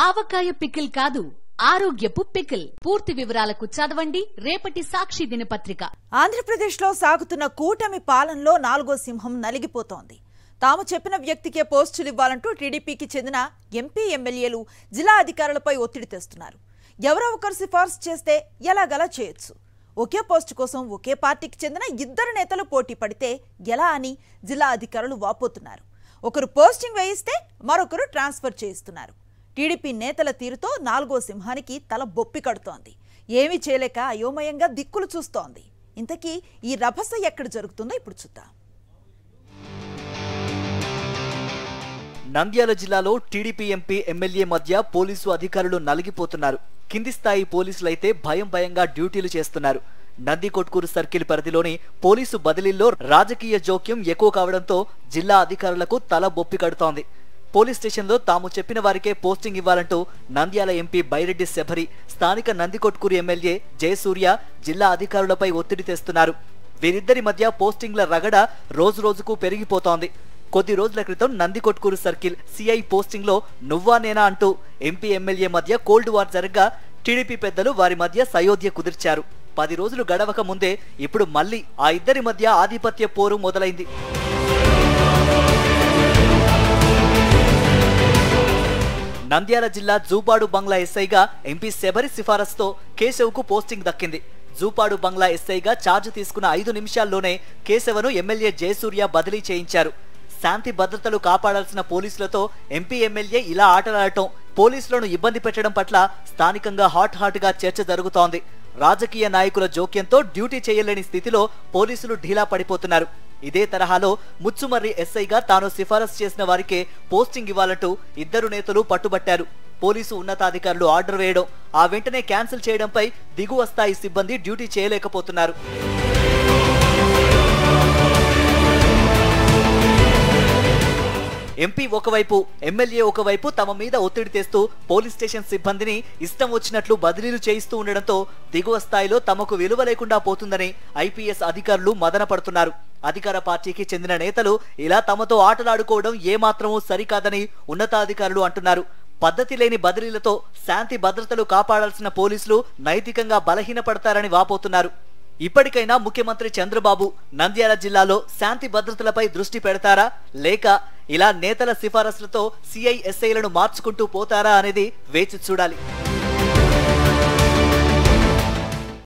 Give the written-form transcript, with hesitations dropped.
ఆవకాయ pickle కాదు, ఆరోగ్యపు pickle. పూర్తి వివరాలకు చదవండి రేపటి సాక్షి దినపత్రిక. ఆంధ్రప్రదేశ్లో సాగుతున్న కూటమి పాలనలో 4వ సింహం నలిగిపోతోంది. తాము చెప్పిన వ్యక్తికే పోస్టులు ఇవ్వాలంటూ టీడీపీకి చెందిన ఎంపీ ఎమ్మెల్యేలు జిల్లా అధికారులపై ఒత్తిడి తెస్తున్నారు. ఎవరో ఒకరు సిఫార్సు చేస్తే ఎలాగలా చేయొచ్చు. ఒకే పోస్టు కోసం ఒకే పార్టీకి చెందిన 2 నేతలు పోటీ పడితే ఎలా అని జిల్లా అధికారులు వాపోతున్నారు. ఒకరు పోస్టింగ్ వేయిస్తే మరొకరు ట్రాన్స్ఫర్ చేయిస్తున్నారు. టీడీపీ నేతల తీరుతో 4వ సింహానికి తల బొప్పి కడుతోంది. ఏమీ చేయలేక అయోమయంగా దిక్కులు చూస్తోంది. ఇంతకీ ఈ రభస ఎక్కడ జరుగుతుందో ఇప్పుడు చూద్దాం. నంద్యాల జిల్లాలో టీడీపీ ఎంపీ ఎమ్మెల్యే మధ్య పోలీసు అధికారులు నలిగిపోతున్నారు. కింది స్థాయి పోలీసులైతే భయంగా డ్యూటీలు చేస్తున్నారు. నందికొట్కూరు సర్కిల్ పరిధిలోని పోలీసు బదిలీల్లో రాజకీయ జోక్యం ఎక్కువ కావడంతో జిల్లా అధికారులకు తల బొప్పి కడుతోంది. పోలీస్ స్టేషన్లో తాము చెప్పిన వారికే పోస్టింగ్ ఇవ్వాలంటూ నంద్యాల ఎంపీ బైరెడ్డి శబరి, స్థానిక నందికొట్కూరు ఎమ్మెల్యే జయసూర్య జిల్లా అధికారులపై ఒత్తిడి తెస్తున్నారు. వీరిద్దరి మధ్య పోస్టింగ్ల రగడ రోజురోజుకు పెరిగిపోతోంది. కొద్ది రోజుల క్రితం నందికొట్కూరు సర్కిల్ సిఐ పోస్టింగ్ లో నువ్వా నేనా అంటూ ఎంపీ ఎమ్మెల్యే మధ్య కోల్డ్ వార్ జరగ్గా టీడీపీ పెద్దలు వారి మధ్య సయోధ్య కుదిర్చారు. 10 రోజులు గడవక ముందే ఇప్పుడు మళ్లీ ఆ ఇద్దరి మధ్య ఆధిపత్య పోరు మొదలైంది. నంద్యాల జిల్లా జూపాడు బంగ్లా ఎస్ఐగా ఎంపీ శబరి సిఫారసుతో కేశవ్కు పోస్టింగ్ దక్కింది. జూపాడు బంగ్లా ఎస్ఐగా ఛార్జ్ తీసుకున్న 5 నిమిషాల్లోనే కేశవను ఎమ్మెల్యే జయసూర్య బదిలీ చేయించారు. శాంతి భద్రతలు కాపాడాల్సిన పోలీసులతో ఎంపీ ఎమ్మెల్యే ఇలా ఆటలాడటం, పోలీసులను ఇబ్బంది పెట్టడం పట్ల స్థానికంగా హాట్ గా చర్చ జరుగుతోంది. రాజకీయ నాయకుల జోక్యంతో డ్యూటీ చేయలేని స్థితిలో పోలీసులు ఢీలా పడిపోతున్నారు. ఇదే తరహాలో ముచ్చుమర్రి ఎస్ఐగా తాను సిఫారసు చేసిన వారికే పోస్టింగ్ ఇవ్వాలంటూ 2 నేతలు పట్టుబట్టారు. పోలీసు ఉన్నతాధికారులు ఆర్డర్ వేయడం, ఆ వెంటనే క్యాన్సిల్ చేయడంపై దిగువ స్థాయి సిబ్బంది డ్యూటీ చేయలేకపోతున్నారు. ఎంపీ ఒకవైపు, ఎమ్మెల్యే ఒకవైపు తమ మీద ఒత్తిడి తెస్తూ పోలీస్ స్టేషన్ సిబ్బందిని ఇష్టం వచ్చినట్లు బదిలీలు చేయిస్తూ ఉండడంతో దిగువ స్థాయిలో తమకు విలువ లేకుండా పోతుందని ఐపీఎస్ అధికారులు మదన పడుతున్నారు. అధికార పార్టీకి చెందిన నేతలు ఇలా తమతో ఆటలాడుకోవడం ఏమాత్రమూ సరికాదని ఉన్నతాధికారులు అంటున్నారు. పద్ధతి లేని బదిలీలతో శాంతి భద్రతలు కాపాడాల్సిన పోలీసులు నైతికంగా బలహీనపడతారని వాపోతున్నారు. ఇప్పటికైనా ముఖ్యమంత్రి చంద్రబాబు నంద్యాల జిల్లాలో శాంతి భద్రతలపై దృష్టి పెడతారా, లేక ఇలా నేతల సిఫారసులతో సిఐ ఎస్ఐలను మార్చుకుంటూ పోతారా అనేది వేచి చూడాలి.